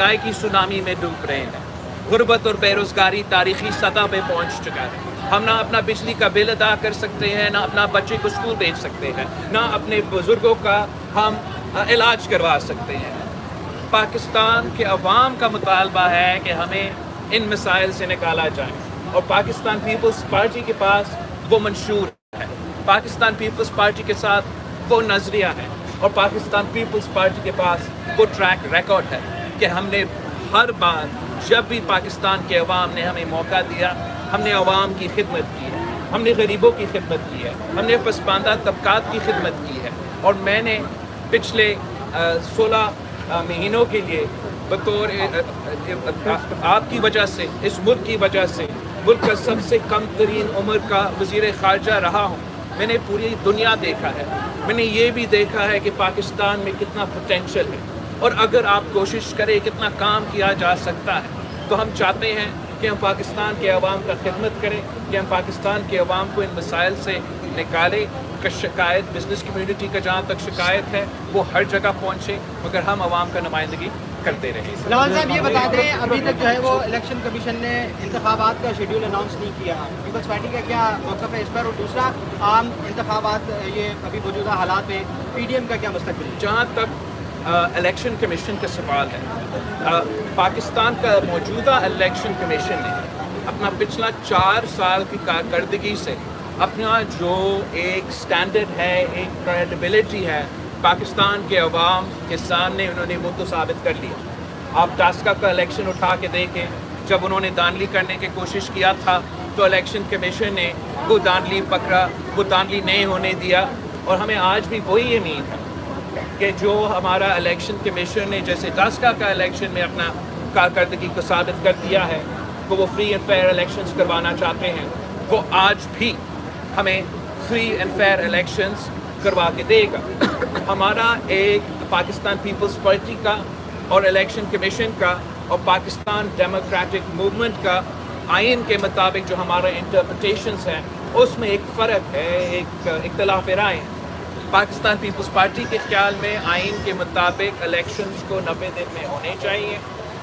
महंगाई की सुनामी में डूब रहे हैं। गुर्बत और बेरोज़गारी तारीखी सतह पे पहुंच चुका है। हम ना अपना बिजली का बिल अदा कर सकते हैं, ना अपना बच्चे को स्कूल भेज सकते हैं, ना अपने बुज़ुर्गों का हम इलाज करवा सकते हैं। पाकिस्तान के अवाम का मुतालबा है कि हमें इन मसाइल से निकाला जाए, और पाकिस्तान पीपल्स पार्टी के पास वो मंशूर है, पाकिस्तान पीपल्स पार्टी के साथ वो नज़रिया है, और पाकिस्तान पीपल्स पार्टी के पास वो ट्रैक रिकॉर्ड है कि हमने हर बार जब भी पाकिस्तान के अवाम ने हमें मौका दिया, हमने अवाम की खिदमत की है, हमने गरीबों की खिदमत की है, हमने पसमानदा तबकात की खिदमत की है। और मैंने पिछले 16 महीनों के लिए बतौर आपकी वजह से, इस मुल्क की वजह से, मुल्क का सबसे कम तरीन उम्र का वज़ीर ख़ारजा रहा हूँ। मैंने पूरी दुनिया देखा है, मैंने ये भी देखा है कि पाकिस्तान में कितना पोटेंशल है, और अगर आप कोशिश करें कितना काम किया जा सकता है। तो हम चाहते हैं कि हम पाकिस्तान के अवाम का खिदमत करें, कि हम पाकिस्तान के अवाम को इन मसाइल से निकालें, कि शिकायत बिज़नेस कम्यूनिटी का जहाँ तक शिकायत है वो हर जगह पहुँचे, मगर हम अवाम का नुमाइंदगी करते रहें। नवाज साहब ये बता दें, अभी तक जो है वो इलेक्शन कमीशन ने इंतखाबात का शेड्यूल अनाउंस नहीं किया, पीपल्स पार्टी का क्या मौक़िफ़ है इस पर? और दूसरा, आम इंतखाबात ये अभी मौजूदा हालात में PDM का क्या मुस्तक़बिल है? जहाँ तक इलेक्शन कमीशन का सवाल है, पाकिस्तान का मौजूदा इलेक्शन कमीशन ने अपना पिछला 4 साल की कारकर्दगी से अपना जो एक स्टैंडर्ड है, एक क्रेडिबिलिटी है, पाकिस्तान के अवाम के सामने उन्होंने वो तो साबित कर लिया। आप टास्का का इलेक्शन उठा के देखें, जब उन्होंने दानली करने की कोशिश किया था तो इलेक्शन कमीशन ने वो दानली पकड़ा, वो दानली नहीं होने दिया। और हमें आज भी वही उम्मीद है कि जो हमारा इलेक्शन कमीशन ने जैसे टास्का का इलेक्शन में अपना कारकर्दगी को साबित कर दिया है, वो फ्री एंड फेयर इलेक्शंस करवाना चाहते हैं, वो आज भी हमें फ्री एंड फेयर इलेक्शंस करवा के देगा। हमारा एक पाकिस्तान पीपल्स पार्टी का और इलेक्शन कमीशन का और पाकिस्तान डेमोक्रेटिक मूवमेंट का आइन के मुताबिक जो हमारा इंटरप्रिटेशंस हैं उसमें एक फ़र्क है, एक इख्तिलाफ राय है। पाकिस्तान पीपल्स पार्टी के ख्याल में आइन के मुताबिक इलेक्शंस को 90 दिन में होने चाहिए,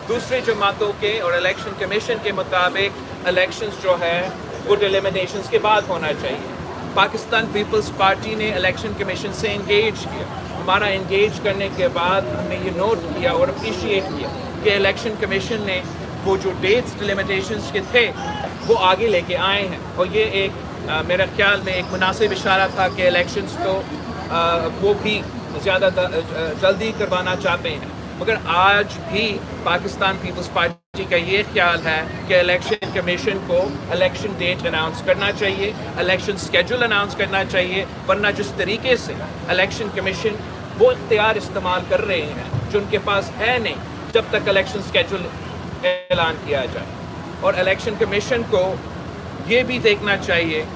दूसरे जमातों के और इलेक्शन कमीशन के मुताबिक इलेक्शंस जो है वो डिलिमिनेशंस के बाद होना चाहिए। पाकिस्तान पीपल्स पार्टी ने इलेक्शन कमीशन से इंगेज किया, हमारा इंगेज करने के बाद हमने ये नोट किया और अप्रिशिएट किया कि इलेक्शन कमीशन ने वो जो डेट्स डिलिमिटेशंस के थे वो आगे लेके आए हैं, और ये एक मेरे ख्याल में एक मुनासिब इशारा था कि इलेक्शंस तो वो भी ज़्यादा जल्दी करवाना चाहते हैं। मगर आज भी पाकिस्तान पीपल्स पार्टी का ये ख्याल है कि इलेक्शन कमीशन को इलेक्शन डेट अनाउंस करना चाहिए, इलेक्शन स्केड्यूल अनाउंस करना चाहिए, वरना जिस तरीके से इलेक्शन कमीशन वो इख्तियार इस्तेमाल कर रहे हैं जो उनके पास है नहीं जब तक इलेक्शन स्केड्यूल ऐलान किया जाए। और इलेक्शन कमीशन को ये भी देखना चाहिए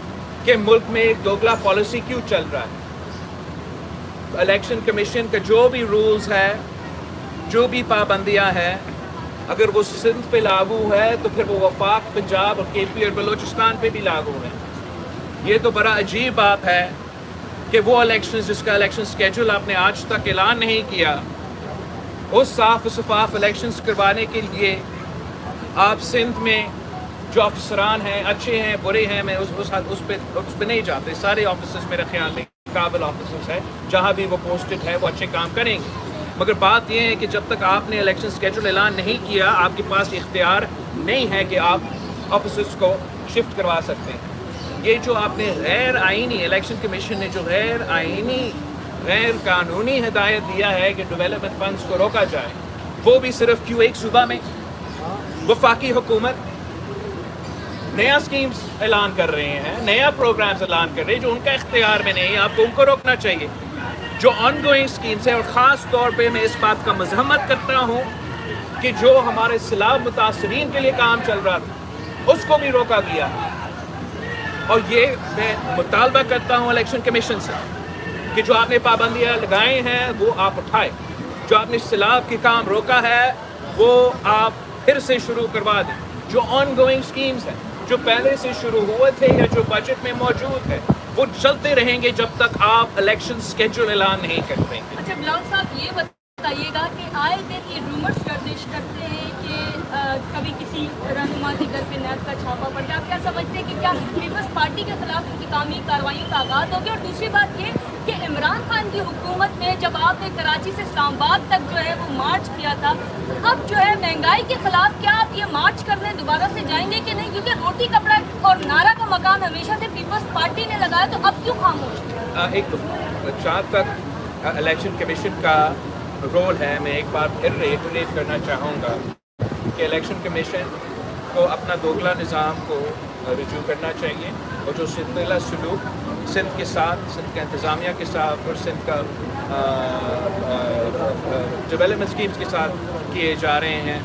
कि मुल्क में एक दोगला पॉलिसी क्यों चल रहा है। इलेक्शन कमीशन का जो भी रूल्स है, जो भी पाबंदियां हैं, अगर वो सिंध पे लागू है तो फिर वो वफाक, पंजाब और KP और बलूचिस्तान पे भी लागू है। ये तो बड़ा अजीब बात है कि वो इलेक्शन जिसका इलेक्शन स्केड्यूल आपने आज तक ऐलान नहीं किया, उस साफ शफाफ इलेक्शंस करवाने के लिए आप सिंध में जो अफसरान हैं, अच्छे हैं बुरे हैं, मैं उस पे नहीं जाते। सारे ऑफिसर्स मेरे ख्याल में काबिल ऑफिसर्स हैं, जहाँ भी वो पोस्टेड है वो अच्छे काम करेंगे। मगर बात यह है कि जब तक आपने इलेक्शन स्केड्यूल ऐलान नहीं किया, आपके पास इख्तियार नहीं है कि आप ऑफिसर्स को शिफ्ट करवा सकते हैं। ये जो आपने गैर आइनी, इलेक्शन कमीशन ने जो गैर आइनी, गैर कानूनी हिदायत दिया है कि डेवलपमेंट फंड्स को रोका जाए, वो भी सिर्फ क्यों एक सूबा में। वफाकी हुकूमत नया स्कीम्स ऐलान कर रहे हैं, नया प्रोग्राम्स ऐलान कर रहे हैं जो उनका इख्तियार में नहीं है, आपको उनको रोकना चाहिए। जो ऑन गोइंग स्कीम्स है, और ख़ास तौर पे मैं इस बात का मज़म्मत करता हूँ कि जो हमारे सैलाब मुतासरीन के लिए काम चल रहा था उसको भी रोका गया। और ये मैं मुतालबा करता हूँ इलेक्शन कमीशन से कि जो आपने पाबंदियाँ लगाए हैं वो आप उठाए, जो आपने सैलाब के काम रोका है वो आप फिर से शुरू करवा दें। जो ऑन गोइंग स्कीम्स हैं, जो पहले से शुरू हुए थे या जो बजट में मौजूद है, वो चलते रहेंगे जब तक आप इलेक्शन स्केड्यूल ऐलान नहीं करते। अच्छा बिलावल साहब, ये بتائیے گا کہ آئے دن یہ رومرز گردش کرتے ہیں کہ کبھی کسی رہنما کے گھر پہ نیب کا چھاپا پڑ گیا. آپ کیا سمجھتے ہیں کہ کیا پیپلز پارٹی کے خلاف انتقامی کارروائیوں کا آغاز ہو گیا؟ اور دوسری بات یہ کہ عمران خان کی حکومت میں جب آپ نے کراچی سے اسلام آباد تک جو ہے وہ مارچ کیا تھا، اب جو ہے مہنگائی کے خلاف کیا آپ یہ مارچ کرنے دوبارہ سے جائیں گے کہ نہیں؟ کیونکہ روٹی کپڑا اور نعرہ کا مقام ہمیشہ سے پیپلز پارٹی نے لگایا، تو اب کیوں خاموش؟ ایک تو جہاں تک الیکشن کمیشن کا رول ہے، میں ایک بار پھر ریٹریٹ کرنا چاہوں گا کہ الیکشن کمیشن کو اپنا دوگلا نظام کو رجوع کرنا چاہیے، اور جو سلسلہ سلوک سندھ کے ساتھ، سندھ کے انتظامیہ کے ساتھ اور سندھ کا ڈیولپمنٹ اسکیمس کے ساتھ کیے جا رہے ہیں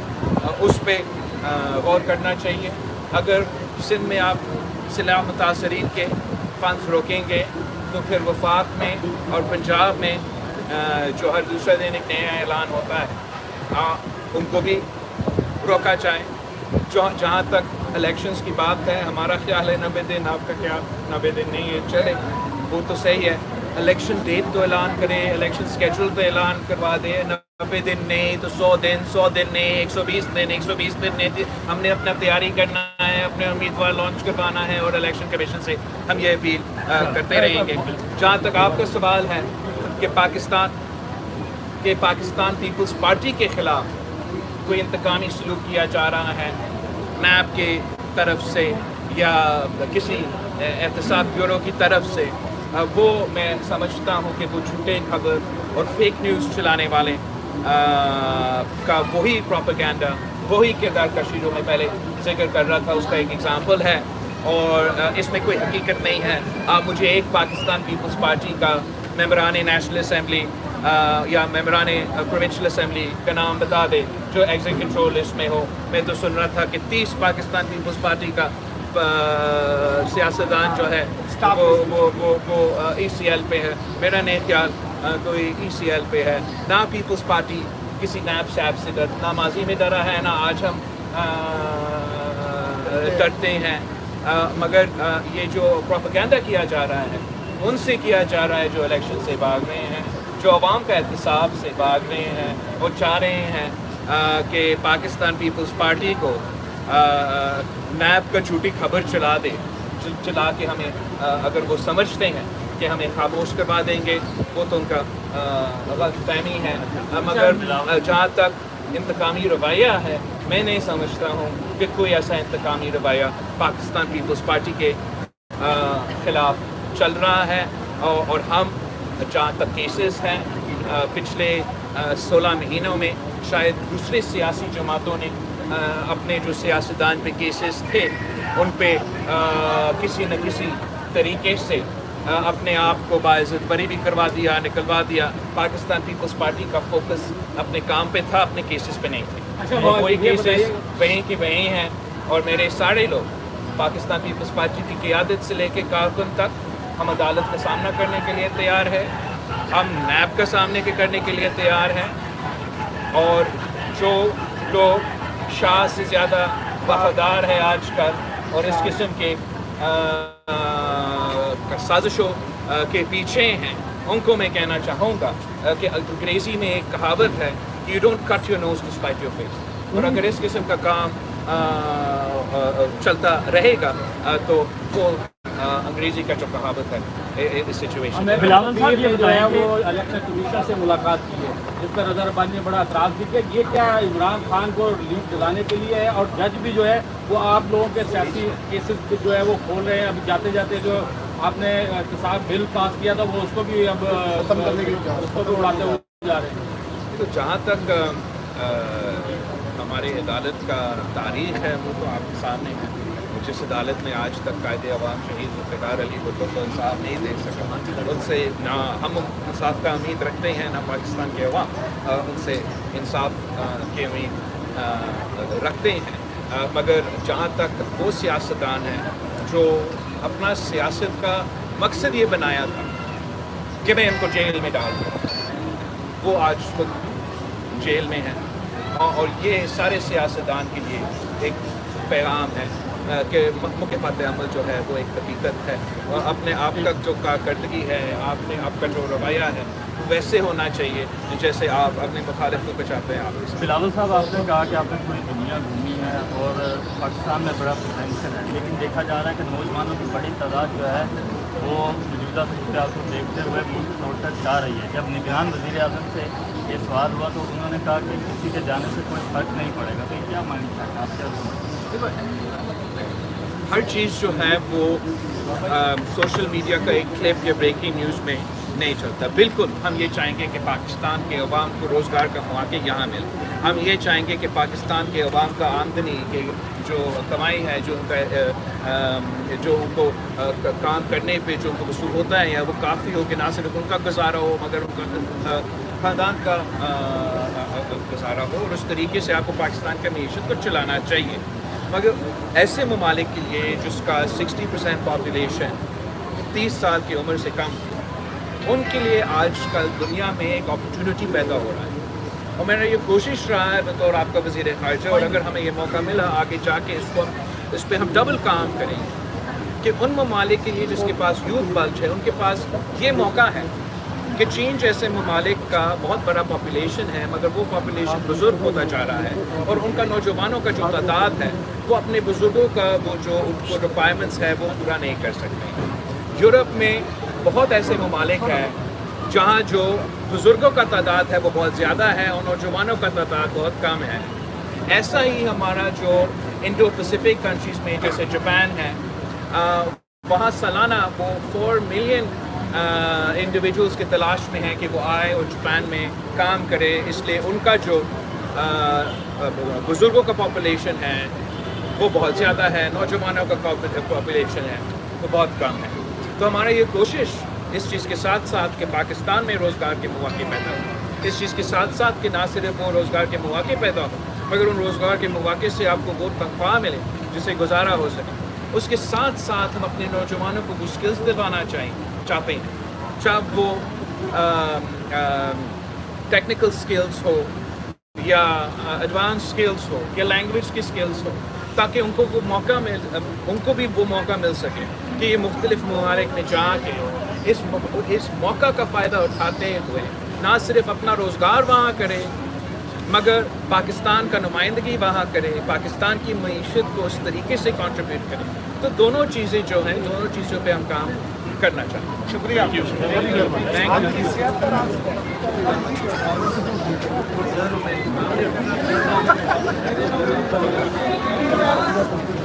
اس پہ غور کرنا چاہیے. اگر سندھ میں آپ سیلاب متاثرین کے فنڈز روکیں گے تو پھر وفاق میں اور پنجاب میں جو ہر دوسرے دن ایک نیا اعلان ہوتا ہے ان کو بھی روکا جائے. جہاں تک الیکشنز کی بات ہے، ہمارا خیال ہے 90 دن، آپ کا کیا 90 دن نہیں ہے چلے وہ تو صحیح ہے. الیکشن ڈیٹ تو اعلان کرے، الیکشن اسکیجول تو اعلان کروا دے. 90 دن نہیں تو 100 دن، 100 دن نہیں 120 دن، 120 دن نہیں. ہم نے اپنا تیاری کرنا ہے، اپنے امیدوار لانچ کروانا ہے، اور الیکشن کمیشن سے ہم یہ اپیل کرتے رہیں گے. جہاں تک آپ کا سوال ہے کہ پاکستان پیپلز پارٹی کے خلاف کوئی انتقامی سلوک کیا جا رہا ہے نیب کے طرف سے یا کسی احتساب بیورو کی طرف سے، وہ میں سمجھتا ہوں کہ وہ جھوٹے خبر اور فیک نیوز چلانے والے کا وہی پروپیگنڈا، وہی کردار کشی جو میں پہلے ذکر کر رہا تھا اس کا ایک ایگزامپل ہے، اور اس میں کوئی حقیقت نہیں ہے. آپ مجھے ایک پاکستان پیپلز پارٹی کا ممبران نیشنل اسمبلی یا ممبران پروونشل اسمبلی کا نام بتا دے جو ایگزیکٹو کنٹرول لسٹ میں ہو. میں تو سن رہا تھا کہ 30 پاکستان پیپلز پارٹی کا سیاستدان جو ہے وہ ای سی ایل پہ ہے. میرا نہیں خیال کوئی ای سی ایل پہ ہے. نہ پیپلز پارٹی کسی نیب شیب سے نہ ماضی میں ڈرا ہے، نہ آج ہم ڈرتے ہیں. مگر یہ جو پروپیگنڈا کیا جا رہا ہے ان سے کیا جا رہا ہے جو الیکشن سے بھاگ رہے ہیں، جو عوام کا احتساب سے بھاگ رہے ہیں. وہ چاہ رہے ہیں کہ پاکستان پیپلز پارٹی کو نیب کا جھوٹی خبر چلا کے ہمیں، اگر وہ سمجھتے ہیں کہ ہمیں خاموش کروا دیں گے، وہ تو ان کا غلط فہمی ہے. مگر جہاں تک انتقامی رویہ ہے، میں نہیں سمجھتا ہوں کہ کوئی ایسا انتقامی رویہ پاکستان پیپلز پارٹی کے خلاف چل رہا ہے. اور ہم جہاں تک کیسز ہیں پچھلے 16 مہینوں میں شاید دوسرے سیاسی جماعتوں نے اپنے جو سیاستدان پہ کیسز تھے ان پہ کسی نہ کسی طریقے سے اپنے آپ کو باعزت بری بھی نکلوا دیا. پاکستان پیپلز پارٹی کا فوکس اپنے کام پہ تھا، اپنے کیسز پہ نہیں تھے. کوئی کیسز وہیں کی وہیں ہیں، اور میرے سارے لوگ پاکستان پیپلز پارٹی کی قیادت سے لے کے کارکن تک ہم عدالت کا سامنا کرنے کے لیے تیار ہے، ہم نیب کا سامنے کرنے کے لیے تیار ہیں. اور جو لوگ شاہ سے زیادہ وفادار ہے آج کل اور اس قسم کے سازشوں کے پیچھے ہیں، ان کو میں کہنا چاہوں گا کہ انگریزی میں ایک کہاوت ہے کہ you don't cut your nose to spite your face. اور اگر اس قسم کا کام چلتا رہے گا تو وہ انگریزی کا جو کہاوت ہے اس سچویشن میں. بلاول صاحب یہ جو ہے وہ الیکشن کمیشن سے ملاقات کی ہے، جس پر اظہر عباس نے بڑا اعتراض بھی کیا. یہ کیا عمران خان کو لیڈ دلانے کے لیے ہے؟ اور جج بھی جو ہے وہ آپ لوگوں کے سیاسی کیسز جو ہے وہ کھول رہے ہیں. ابھی جاتے جاتے جو آپ نے احتساب بل پاس کیا تھا وہ اس کو بھی اب ختم کرنے کے لیے اس کو بھی اڑاتے ہوئے جا رہے ہیں. تو جہاں تک ہماری عدالت کا تاریخ ہے وہ تو آپ کے سامنے ہے. جس عدالت میں آج تک قائد عوام شہید ذوالفقار علی بھٹو کو انصاف نہیں دے سکا، ان سے نہ ہم انصاف کا امید رکھتے ہیں، نہ پاکستان کے عوام ان سے انصاف کی امید رکھتے ہیں. مگر جہاں تک وہ سیاستدان ہیں جو اپنا سیاست کا مقصد یہ بنایا تھا کہ میں ان کو جیل میں ڈال دوں، وہ آج خود جیل میں ہیں. اور یہ سارے سیاستدان کے لیے ایک پیغام ہے کہ مخالفت عمل جو ہے وہ ایک حقیقت ہے، اور اپنے آپ کا جو کارکردگی ہے، آپ کا جو رویہ ہے वैसे होना चाहिए जैसे आप अपने मुखालिफों को चाहते हैं आप। बिलावल साहब, आपने कहा कि आपने पूरी दुनिया घूमी है और पाकिस्तान में बड़ा पोटेंशियल है, लेकिन देखा जा रहा है कि नौजवानों की बड़ी तादाद जो है वो मौजूदा सूरत को देखते हुए मुल्क छोड़कर जा रही है। जब निगरान वज़ीर आज़म से ये सवाल हुआ तो उन्होंने कहा कि किसी के जाने से कोई फ़र्क नहीं पड़ेगा, तो क्या माइंड सेट आप क्या समझते? हर चीज़ जो है वो सोशल मीडिया का एक क्लिप या ब्रेकिंग न्यूज़ में नहीं चलता। बिल्कुल हम ये चाहेंगे कि पाकिस्तान के अवाम को रोज़गार का मौके यहाँ मिले। हम ये चाहेंगे कि पाकिस्तान के अवाम का आमदनी के जो कमाई है, जो उनको काम करने पे जो उनको वसूल होता है या वो काफ़ी हो कि ना सिर्फ उनका गुजारा हो मगर उनका ख़ानदान का गुजारा हो, और उस तरीके से आपको पाकिस्तान की मीशत को चलाना चाहिए। मगर ऐसे ममालिक के लिए जिसका 60% पॉपुलेशन 30 साल की उम्र से कम, उनके लिए आजकल दुनिया में एक अपॉर्चुनिटी पैदा हो रहा है, और मेरा ये कोशिश रहा है बतौर आपका वज़ीर ख़ारजा, और अगर हमें ये मौका मिला आगे जाके इस पर हम डबल काम करेंगे कि उन ममालिक के लिए जिसके पास यूथ बल्ज है, उनके पास ये मौका है कि चीन जैसे ममालिक का बहुत बड़ा पॉपुलेशन है मगर वो पॉपुलेशन बुज़ुर्ग होता जा रहा है, और उनका नौजवानों का जो तादाद है वो अपने बुज़ुर्गों का वो जो उनको रिक्वायरमेंट्स है वो पूरा नहीं कर सकते। यूरोप में बहुत ऐसे ममालिक हैं जहाँ जो बुज़ुर्गों का तादाद है वो बहुत ज़्यादा है और नौजवानों का तादाद बहुत कम है। ऐसा ही हमारा जो इंडो पैसिफिक कंट्रीज़ में जैसे जापान है, वहाँ सालाना वो 4 मिलियन इंडिविजुअल्स की तलाश में है कि वो आए और जापान में काम करे, इसलिए उनका जो बुज़ुर्गों का पॉपुलेशन है वो बहुत ज़्यादा है, नौजवानों का पॉपुलेशन है वो बहुत कम है। तो हमारा ये कोशिश इस चीज़ के साथ साथ कि पाकिस्तान में रोज़गार के मौके पैदा हो, इस चीज़ के साथ साथ कि ना सिर्फ वो रोज़गार के मौके पैदा हो मगर उन रोज़गार के मौके से आपको वो तनख्वाह मिले जिससे गुजारा हो सके। उसके साथ साथ हम अपने नौजवानों को वो स्किल्स दिलवाना चाहते हैं, चाहे वो टेक्निकल स्किल्स हो या एडवांस स्किल्स हो या लैंग्वेज की स्किल्स हो, ताकि उनको भी वो मौका मिल सके कि ये मुख्तलिफ ममालिक में जाके इस मौका का फ़ायदा उठाते हुए ना सिर्फ अपना रोज़गार वहाँ करे मगर पाकिस्तान का नुमाइंदगी वहाँ करे, पाकिस्तान की मईशत को उस तरीके से कंट्रीब्यूट करे। तो दोनों चीज़ें जो हैं, दोनों चीज़ों पे हम काम करना चाहते हैं। शुक्रिया। Thank you.